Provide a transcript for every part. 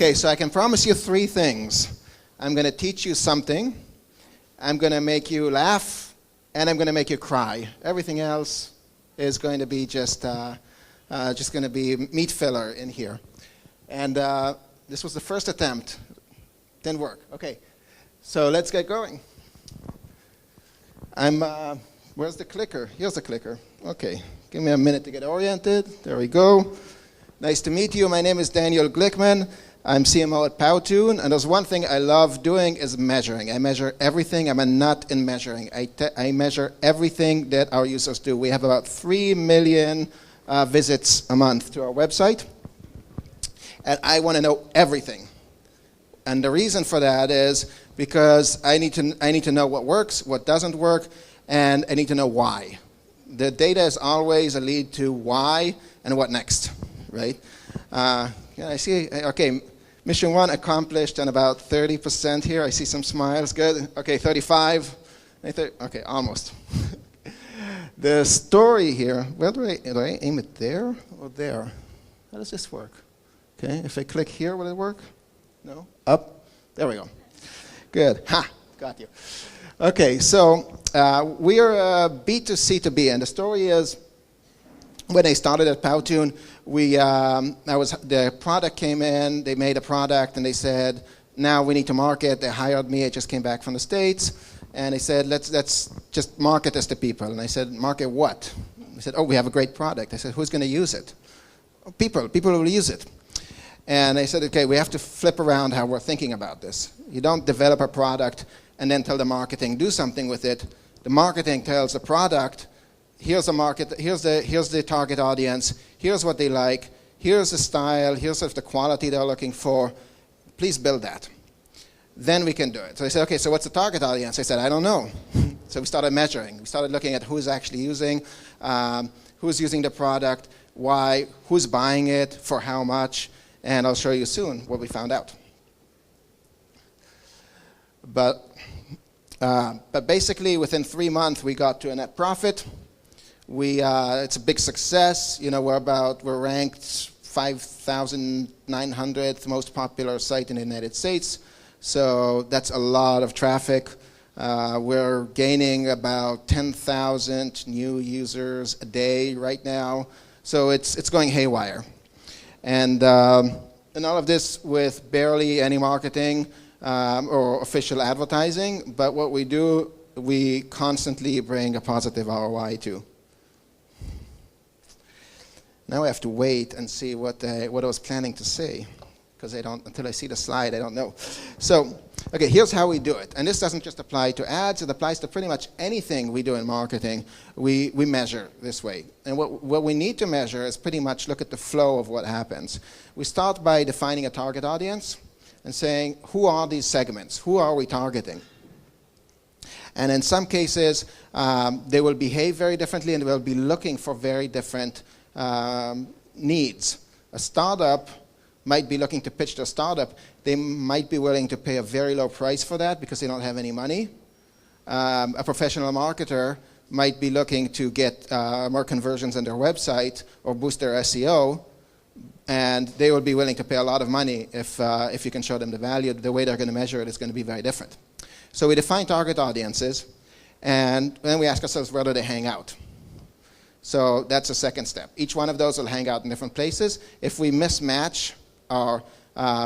Okay, so I can promise you three things. I'm going to teach you something, I'm going to make you laugh, and I'm going to make you cry. Everything else is going to be just going to be meat filler in here. And this was the first attempt. Didn't work. Okay, so let's get going. Where's the clicker? Here's the clicker. Okay, give me a minute to get oriented. There we go. Nice to meet you. My name is Daniel Glikmann. I'm CMO at Powtoon, and there's one thing I love doing is measuring. I measure everything. I'm a nut in measuring. I measure everything that our users do. We have about 3 million visits a month to our website, and I want to know everything. And the reason for that is because I need to know what works, what doesn't work, and I need to know why. The data is always a lead to why and what next, right? I see. Okay, mission 1 accomplished and about 30% here. I see some smiles. Good. Okay, 35. Okay, almost. The story here. Where do I aim it? There or there? How does this work? Okay, if I click here, will it work? No. Up. There we go. Good. Ha! Got you. Okay, so we are B2C2B, and the story is when I started at Powtoon, the product came in, they made a product, and they said, now we need to market. They hired me. I just came back from the States, and they said, let's just market this to people. And I said, market what? They said, oh, we have a great product. I said, who's going to use it? Oh, people will use it. And I said, okay, we have to flip around how we're thinking about this. You don't develop a product and then tell the marketing, do something with it. The marketing tells the product, here's the market, here's the target audience, here's what they like, here's the style, here's the quality they're looking for. Please build that. Then we can do it. So I said, okay, so what's the target audience? I said, I don't know. So we started measuring. We started looking at who's actually using, who's using the product, why, who's buying it, for how much, and I'll show you soon what we found out. But basically, within 3 months, we got to a net profit. It's a big success. You know, we're ranked 5,900th most popular site in the United States. So that's a lot of traffic. We're gaining about 10,000 new users a day right now. So it's going haywire. And all of this with barely any marketing or official advertising. But what we do, we constantly bring a positive ROI to. Now I have to wait and see what I was planning to say, because until I see the slide, I don't know. So, okay, here's how we do it. And this doesn't just apply to ads, it applies to pretty much anything we do in marketing. We measure this way. And what we need to measure is pretty much look at the flow of what happens. We start by defining a target audience and saying, who are these segments? Who are we targeting? And in some cases, they will behave very differently and they will be looking for very different needs. A startup might be looking to pitch their startup. They might be willing to pay a very low price for that because they don't have any money. A professional marketer might be looking to get more conversions on their website or boost their SEO, and they will be willing to pay a lot of money if you can show them the value. The way they're going to measure it is going to be very different. So we define target audiences, and then we ask ourselves, where do they hang out? So that's the second step. Each one of those will hang out in different places. If we mismatch our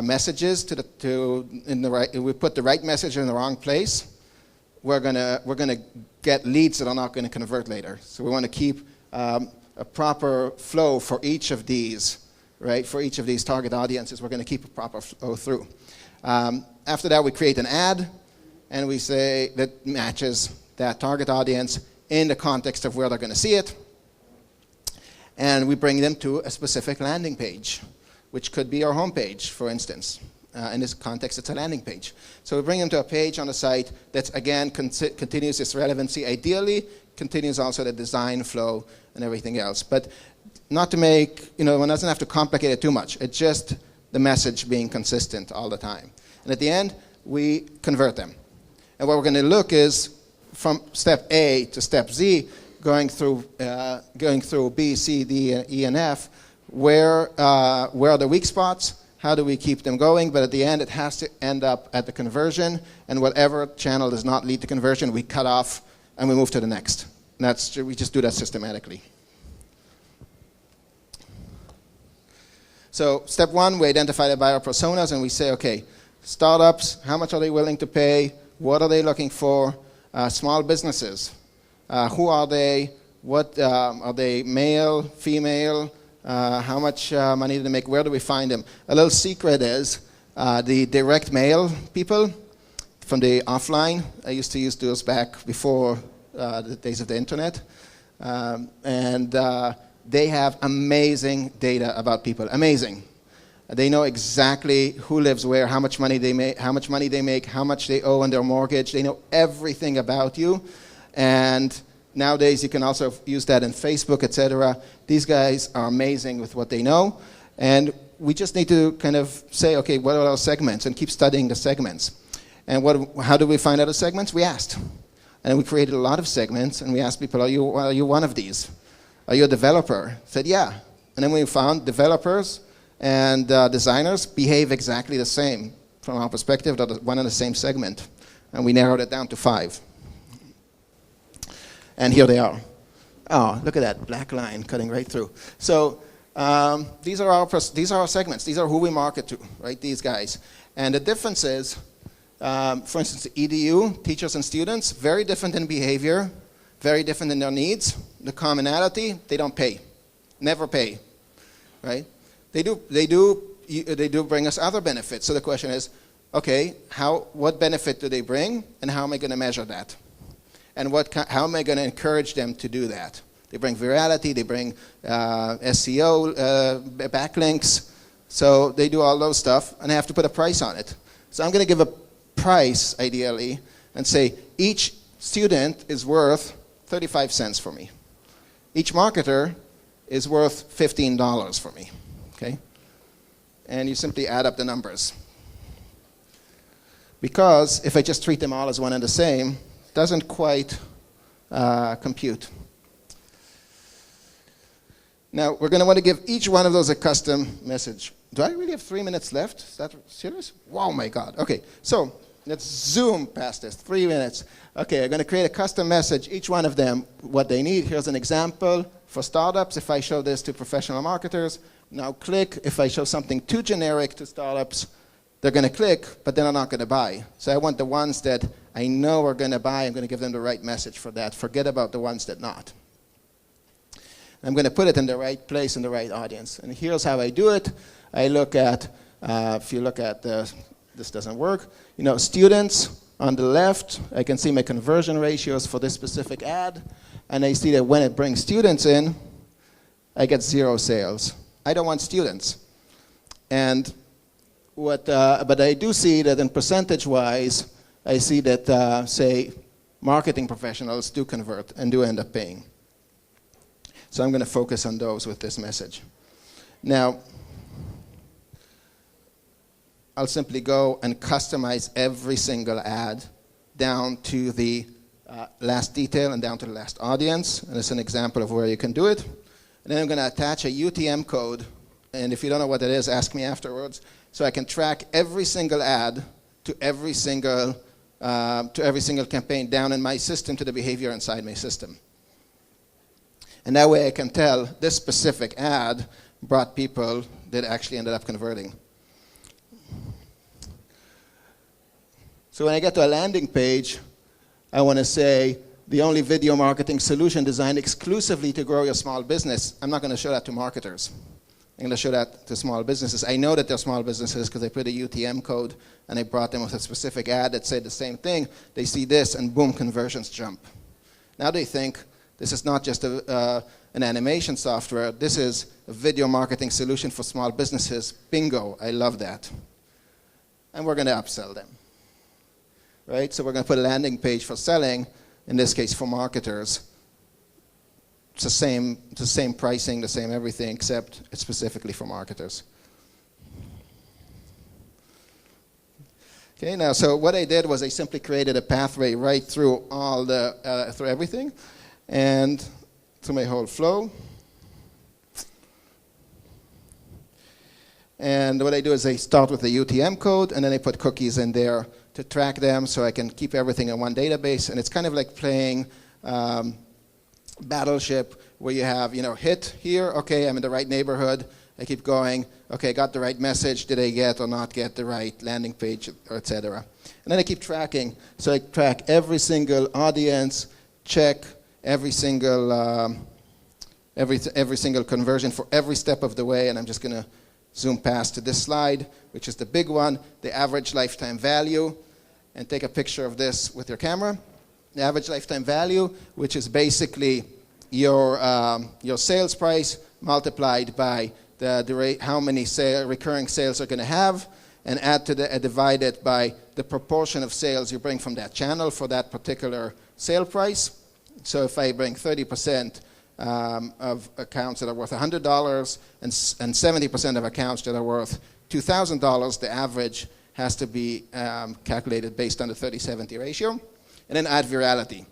messages we put the right message in the wrong place, we're gonna get leads that are not going to convert later. So we want to keep a proper flow for each of these, right? For each of these target audiences, we're going to keep a proper flow through. After that, we create an ad, and we say that matches that target audience in the context of where they're going to see it. And we bring them to a specific landing page, which could be our home page, for instance. In this context, it's a landing page. So we bring them to a page on the site that, again, continues its relevancy. Ideally, continues also the design flow and everything else. But not to make, one doesn't have to complicate it too much. It's just the message being consistent all the time. And at the end, we convert them. And what we're going to look is from step A to step Z, going through B, C, D, E, and F, where are the weak spots? how do we keep them going? But at the end, it has to end up at the conversion, and whatever channel does not lead to conversion, we cut off and we move to the next. And we just do that systematically. So step one, we identify the buyer personas, and we say, okay, startups, how much are they willing to pay? What are they looking for? Small businesses, who are they? What are they, male, female? How much money do they make? Where do we find them? A little secret is the direct mail people from the offline. I used to use those back before the days of the internet. They have amazing data about people. Amazing. They know exactly who lives where, how much money they make, how much they owe on their mortgage. They know everything about you. And nowadays you can also use that in Facebook, etc. These guys are amazing with what they know. And we just need to kind of say, okay, what are our segments? And keep studying the segments. And how do we find out the segments? We asked. And we created a lot of segments, and we asked people, are you one of these? Are you a developer? Said, yeah. And then we found developers and designers behave exactly the same. From our perspective, they're one in the same segment. And we narrowed it down to 5. And here they are. Oh, look at that black line cutting right through. So these are our segments. These are who we market to, right? These guys. And the difference is, for instance, the EDU, teachers and students, very different in behavior, very different in their needs. The commonality, they don't pay, never pay, right? They do bring us other benefits. So the question is, okay, what benefit do they bring, and how am I going to measure that? And how am I going to encourage them to do that? They bring virality, they bring SEO, backlinks, so they do all those stuff, and I have to put a price on it. So I'm going to give a price, ideally, and say each student is worth 35 cents for me. Each marketer is worth $15 for me, okay? And you simply add up the numbers. Because if I just treat them all as one and the same, it doesn't quite compute. Now, we're going to want to give each one of those a custom message. Do I really have 3 minutes left? Is that serious? Oh my God. Okay, so let's zoom past this. 3 minutes. Okay, I'm going to create a custom message, each one of them, what they need. Here's an example for startups. If I show this to professional marketers, now click. If I show something too generic to startups, they're going to click, but then they're not going to buy. So I want the ones that I know are going to buy. I'm going to give them the right message for that. Forget about the ones that not. I'm going to put it in the right place in the right audience. And here's how I do it. I look at, if you look at this doesn't work, students on the left, I can see my conversion ratios for this specific ad, and I see that when it brings students in, I get 0 sales. I don't want students. And but I do see that in percentage-wise, I see that, say, marketing professionals do convert and do end up paying. So I'm going to focus on those with this message. Now, I'll simply go and customize every single ad down to the last detail and down to the last audience. And it's an example of where you can do it. And then I'm going to attach a UTM code. And if you don't know what it is, ask me afterwards. So I can track every single ad to every single campaign down in my system to the behavior inside my system. And that way I can tell this specific ad brought people that actually ended up converting. So when I get to a landing page, I want to say, the only video marketing solution designed exclusively to grow your small business. I'm not going to show that to marketers. I'm going to show that to small businesses. I know that they're small businesses because I put a UTM code and I brought them with a specific ad that said the same thing. They see this and boom, conversions jump. Now they think, this is not just an animation software. This is a video marketing solution for small businesses. Bingo, I love that. And we're going to upsell them. Right? So we're going to put a landing page for selling, in this case for marketers. It's the same pricing, the same everything, except it's specifically for marketers. Okay, now, so what I did was I simply created a pathway right through through everything, and through my whole flow. And what I do is I start with the UTM code, and then I put cookies in there to track them so I can keep everything in one database. And it's kind of like playing Battleship, where you have, hit here, okay, I'm in the right neighborhood. I keep going, okay, got the right message, did I get or not get the right landing page, or et cetera. And then I keep tracking. So I track every single audience, check every single every single conversion for every step of the way, and I'm just going to zoom past to this slide, which is the big one, the average lifetime value, and take a picture of this with your camera. The average lifetime value, which is basically your sales price multiplied by the rate, how many recurring sales are going to have, and divide it by the proportion of sales you bring from that channel for that particular sale price. So if I bring 30% of accounts that are worth $100 and 70% of accounts that are worth $2,000, the average has to be calculated based on the 30-70 ratio. And then add virality.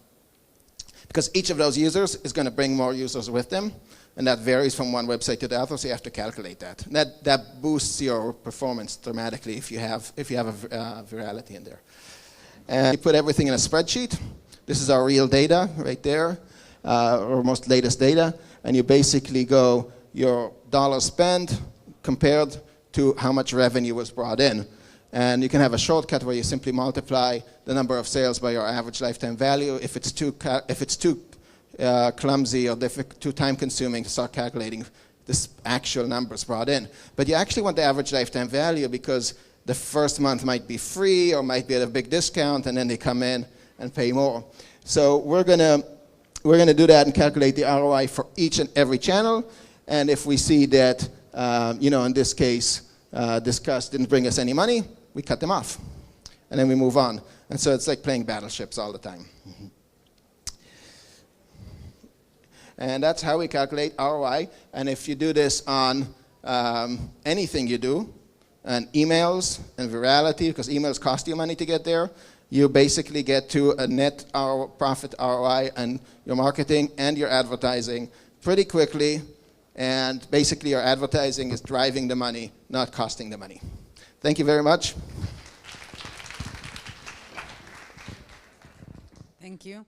Because each of those users is going to bring more users with them, and that varies from one website to the other, so you have to calculate that. And that boosts your performance dramatically if you have a virality in there. And you put everything in a spreadsheet. This is our real data right there, or most latest data, and you basically go your dollar spent compared to how much revenue was brought in. And you can have a shortcut where you simply multiply the number of sales by your average lifetime value. If it's too clumsy or too time-consuming to start calculating this actual numbers brought in. But you actually want the average lifetime value because the first month might be free or might be at a big discount, and then they come in and pay more. So we're gonna do that and calculate the ROI for each and every channel. And if we see that, in this case, Discuss didn't bring us any money, we cut them off. And then we move on. And so it's like playing battleships all the time. And that's how we calculate ROI. And if you do this on anything you do, and emails and virality, because emails cost you money to get there, you basically get to a net profit ROI on your marketing and your advertising pretty quickly. And basically your advertising is driving the money, not costing the money. Thank you very much. Thank you.